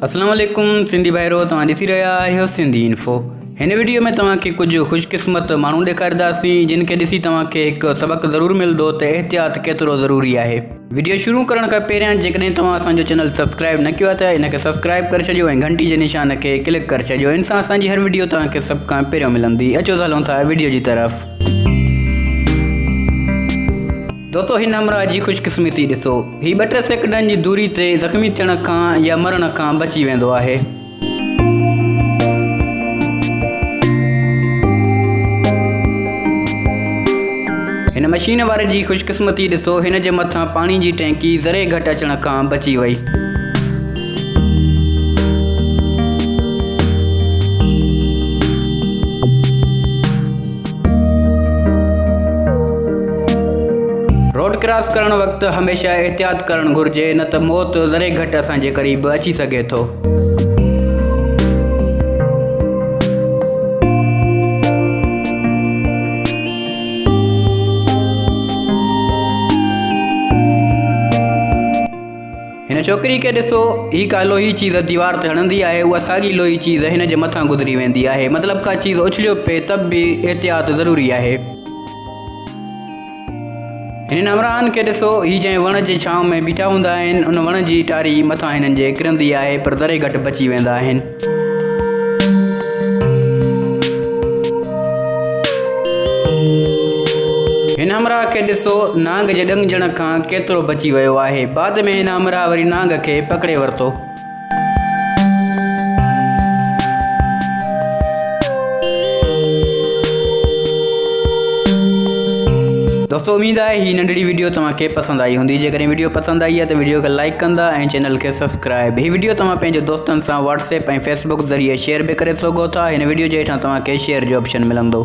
अस्सलाम वालेकुम सिंधी भाइरो, तव्हां ॾिसी रहिया आहियो सिंधी इन्फो। हिन वीडियो में तव्हांखे कुझु ख़ुशकिस्मत माण्हू ॾेखारींदासीं जिन खे ॾिसी तव्हांखे हिकु सबक़ ज़रूरु मिलंदो त एहतियात केतिरो ज़रूरी आहे। वीडियो शुरू करण खां पहिरियां जेकॾहिं तव्हां असांजो चैनल सब्सक्राइब न कयो आहे त इनखे सब्सक्राइब करे छॾियो ऐं घंटी जे निशान खे क्लिक करे छॾियो। इन सां असांजी हर वीडियो तव्हांखे सभ खां पहिरियों मिलंदी। अचो त हलूं था वीडियो जी तरफ़। दोस्तों, हिन हमरा जी ख़ुशकिस्मती ॾिसो। ही 2-3 सेकंडनि जी दूरी ते ज़ख़्मी थियण खां या मरण खां बची वेंदो आहे। हिन मशीन वारे जी ख़ुशकिस्मती ॾिसो, हिन जे मथां पाणी जी टैंकी ज़रे घटि अचण खां बची वई। रोड क्रॉस करण वक़्तु हमेशा एहतियात करणु घुरिजे, न त मौत ज़रे घटि असांजे क़रीब अची सघे थो। हिन छोकिरी खे ॾिसो, ही का लोही चीज़ दीवार ते हणंदी आहे, उहा साॻी लोही चीज़ हिन जे मथां गुज़री वेंदी आहे। मतिलबु का चीज़ उछलियो पए त बि एहतियात ज़रूरी आहे। हिन हमराहनि खे ॾिसो, ही जंहिं वण जे छांव में बीठा हूंदा आहिनि उन वण जी टारी मथां हिननि जे किरंदी आहे, पर ज़रे घटि बची वेंदा आहिनि। हिन हमराह खे ॾिसो, नांग जे ॾंगजण खां केतिरो बची वियो आहे। बाद में हिन हमराह वरी नांग खे पकड़े वरितो। दोस्तों, उम्मीद आहे ही नंढड़ी वीडियो तव्हांखे पसंदि आई हूंदी। जेकॾहिं वीडियो पसंदि आई आहे त वीडियो खे लाइक कंदा ऐं चैनल खे सब्सक्राइब। ही वीडियो तव्हां पंहिंजे दोस्तनि सां व्हाट्सएप ऐं फेसबुक ज़रिए शेयर बि करे सघो था। हिन वीडियो जे हेठां तव्हांखे शेयर जो ऑप्शन मिलंदो।